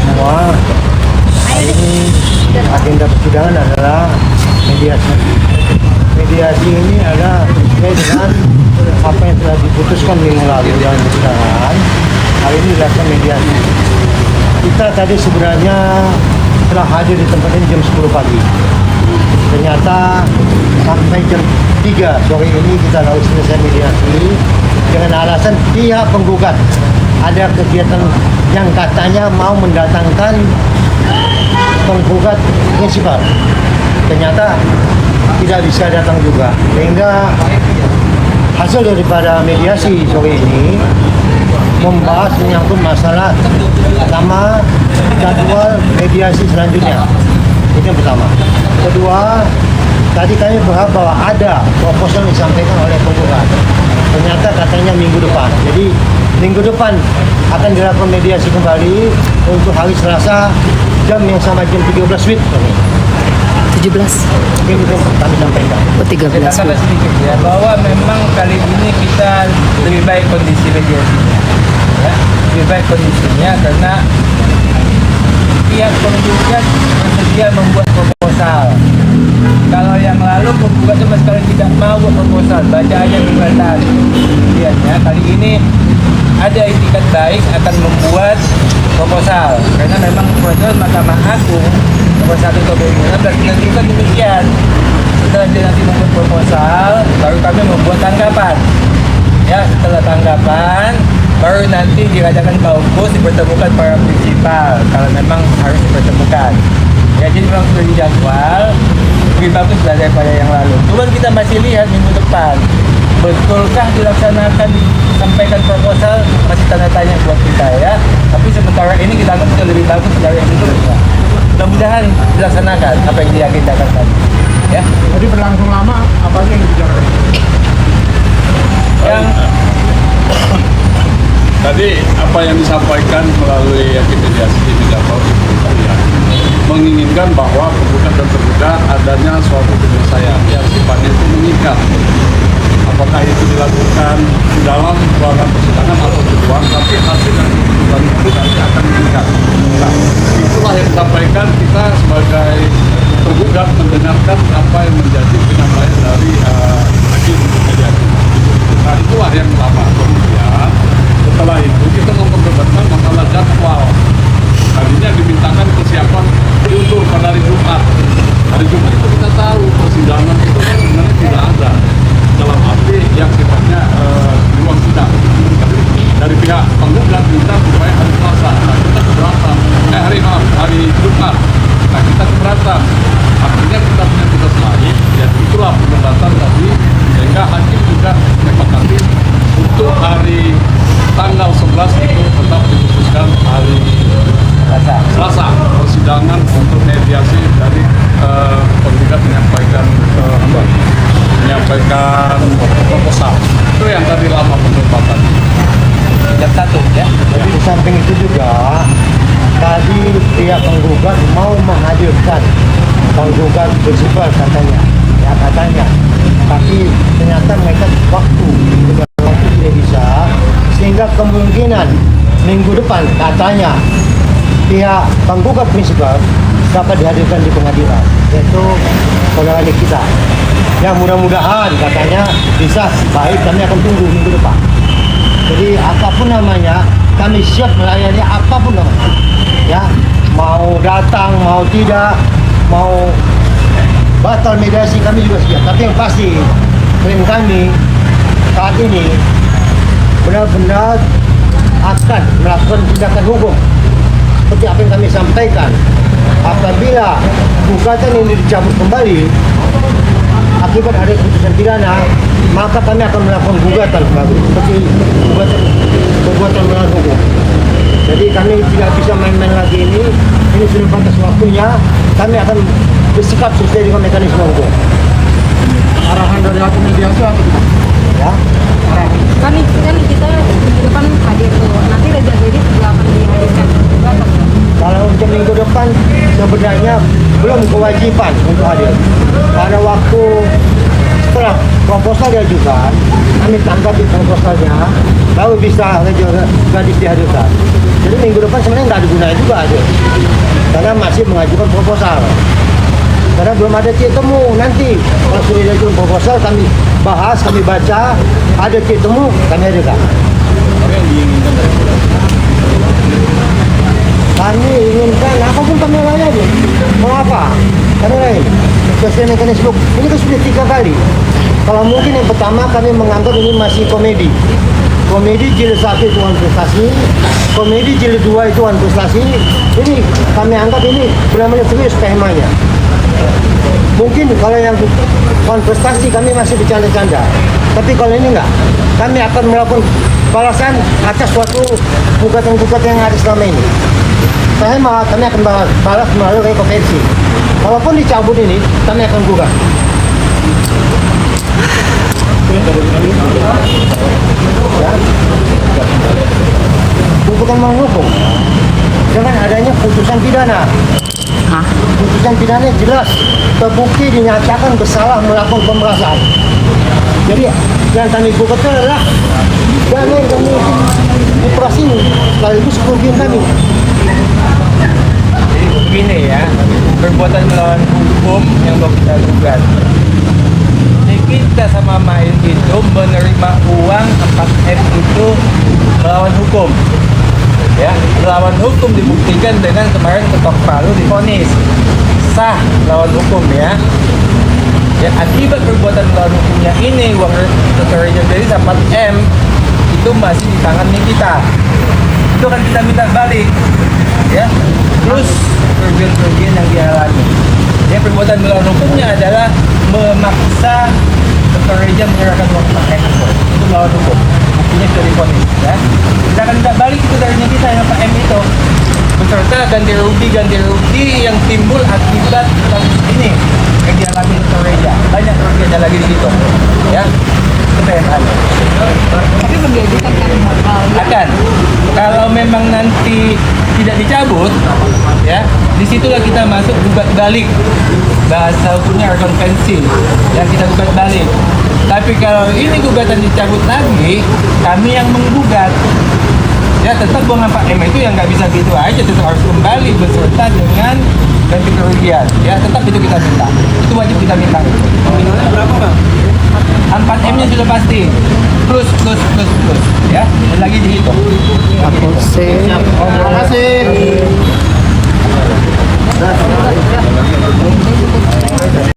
semua. Hari ini agenda persidangan adalah mediasi. Mediasi ini adalah sesuai dengan apa yang telah diputuskan minggu lalu dalam persidangan. Hari ini dilakukan mediasi. Kita tadi sebenarnya telah hadir di tempat ini jam 10 pagi. Ternyata sampai jam 3 sore ini kita harus selesai mediasi dengan alasan pihak penggugat ada kegiatan yang katanya mau mendatangkan penggugat prinsipal. Ternyata tidak bisa datang juga, sehingga hasil daripada mediasi sore ini membahas menyangkut masalah pertama jadwal mediasi selanjutnya. Itu yang pertama. Kedua, tadi kami berharap bahwa ada proposal yang disampaikan oleh penggugat. Ternyata katanya minggu depan. Jadi minggu depan akan dilakukan mediasi kembali untuk hari Selasa jam yang sama jam 13 WIB. 17. Mungkin itu kami sampaikan. Oh, 13. Kita tambah sedikit ya, bahwa memang kali ini kita lebih baik kondisi mediasinya, ya, lebih baik kondisinya karena pihak penggugat bersedia membuat proposal. Kalau yang lalu penggugat sama sekali tidak mau buat proposal, baca aja gugatan. Kemudiannya kali ini ada itikat baik akan membuat proposal karena memang peraturan Mahkamah Agung nomor 1 tahun 2016 menentukan demikian. Setelah dia nanti membuat proposal, baru kami membuat tanggapan. Ya, setelah tanggapan, baru nanti diadakan kaukus, dipertemukan para prinsipal kalau memang harus dipertemukan. Ya, jadi memang sudah dijadwal, lebih bagus daripada yang lalu. Cuman kita masih lihat minggu depan, betulkah dilaksanakan, sampaikan proposal, masih tanda tanya buat kita ya. Tapi sementara ini kita anggap sudah lebih bagus dari yang sebelumnya. Mudah-mudahan dilaksanakan apa yang diagendakan tadi. Ya. Jadi berlangsung lama apa yang dibicarakan? Yang tadi apa yang disampaikan melalui mediasi di Jakarta itu menginginkan bahwa penggugat dan tergugat adanya suatu penyelesaian yang sifatnya itu mengikat. Apakah itu dilakukan di dalam ruangan persidangan atau di luar, tapi hasil yang diputuskan itu nanti akan mengikat. Nah, itulah yang disampaikan kita sebagai tergugat mendengarkan apa yang menjadi penyampaian dari hakim mediasi. Nah, itulah yang pertama. Kemudian setelah itu kita memperdebatkan masalah jadwal. Tadinya dimintakan persiapan diundur pada hari Jumat. Hari Jumat itu kita tahu persidangan itu kan sebenarnya tidak ada dalam arti yang sifatnya di ruang sidang. Tapi dari pihak penggugat minta supaya hari Selasa. Nah, kita keberatan. Hari Jumat. Nah, kita keberatan. Akhirnya kita punya tugas lain. Ya itulah perdebatan tadi. Sehingga hakim juga menyepakati untuk hari tanggal 11 itu tetap diputuskan hari Selasa persidangan untuk mediasi dari penggugat menyampaikan proposal. Itu yang tadi lama perdebatan. jam 1 ya. Jadi di samping itu juga tadi pihak penggugat mau menghadirkan penggugat prinsipal katanya, ya katanya. Tapi ternyata mereka waktu tidak bisa, sehingga kemungkinan minggu depan katanya pihak penggugat prinsipal dapat dihadirkan di pengadilan, yaitu saudara kita. Ya mudah-mudahan katanya bisa baik, kami akan tunggu minggu depan. Jadi apapun namanya, kami siap melayani apapun namanya. Ya, mau datang, mau tidak, mau batal mediasi kami juga siap. Tapi yang pasti klaim kami saat ini benar-benar akan melakukan tindakan hukum seperti apa yang kami sampaikan. Apabila gugatan ini dicabut kembali akibat ada putusan pidana, maka kami akan melakukan gugatan kembali seperti gugatan melawan hukum. Jadi kami tidak bisa main-main lagi ini sudah batas waktunya. Kami akan bersikap sesuai dengan mekanisme hukum. Arahan dari hakim mediasi apa? Ya. Kan kita minggu depan hadir tuh. Nanti Reza Dedi juga akan dihadirkan. Kalau untuk minggu depan sebenarnya belum kewajiban untuk hadir. Pada waktu setelah proposal diajukan, kami tanggapi proposalnya, baru bisa gadis dihadirkan. Jadi minggu depan sebenarnya nggak ada gunanya juga aja, karena masih mengajukan proposal. Karena belum ada titik temu. Nanti kalau sudah diajukan proposal, kami bahas, kami baca, ada titik temu, kami hadirkan. Kami inginkan apapun kami layani. Mau apa? Kami lain. Sesuai mekanisme. Ini kan sudah 3 kali. Kalau mungkin yang pertama kami menganggap ini masih komedi. Komedi jilid 1 itu wan prestasi, komedi jilid 2 itu wan prestasi. Ini kami anggap ini benar-benar serius temanya. Mungkin kalau yang wan prestasi kami masih bercanda-canda. Tapi kalau ini enggak, kami akan melakukan balasan atas suatu gugatan-gugatan yang ada selama ini. Kami akan balas melalui rekonvensi. Kalaupun dicabut ini, kami akan gugat. Ya. Bukan menghukum. Dengan adanya putusan pidana. Putusan pidana jelas terbukti dinyatakan bersalah melakukan pemerasan. Jadi yang kami gugat itu adalah dana yang kami operasi sekaligus kerugian kami. Jadi begini ya, perbuatan melawan hukum yang mau kita gugat. Kita sama Main itu menerima uang 4M itu melawan hukum. Ya, melawan hukum dibuktikan dengan kemarin ketok palu divonis sah melawan hukum ya. Ya, akibat perbuatan melawan hukumnya ini uang recovery dari 4M itu masih di tangan kita. Itu kan kita minta balik. Ya, plus kerugian-kerugian yang dialami. Ya, perbuatan melawan hukumnya adalah memaksa pekerja menyerahkan uang 4M itu melawan hukum. Buktinya sudah divonis ya. Kita akan minta balik itu dari kita yang 4M itu beserta ganti rugi yang timbul akibat kasus ini yang dialami pekerja. Banyak kerugiannya lagi di situ ya. Itu PMA. Tapi belum diajukan kan Akan kalau memang nanti tidak dicabut ya, disitulah kita masuk gugat balik, bahasa hukumnya rekonvensi yang kita gugat balik. Tapi kalau ini gugatan dicabut lagi, kami yang menggugat ya, tetap buang 4M itu yang nggak bisa gitu aja, tetap harus kembali beserta dengan ganti kerugian ya, tetap itu kita minta, itu wajib kita minta. Berapa bang? 4M-nya sudah pasti plus ya, dan lagi dihitung. Kapolsek. Terima kasih.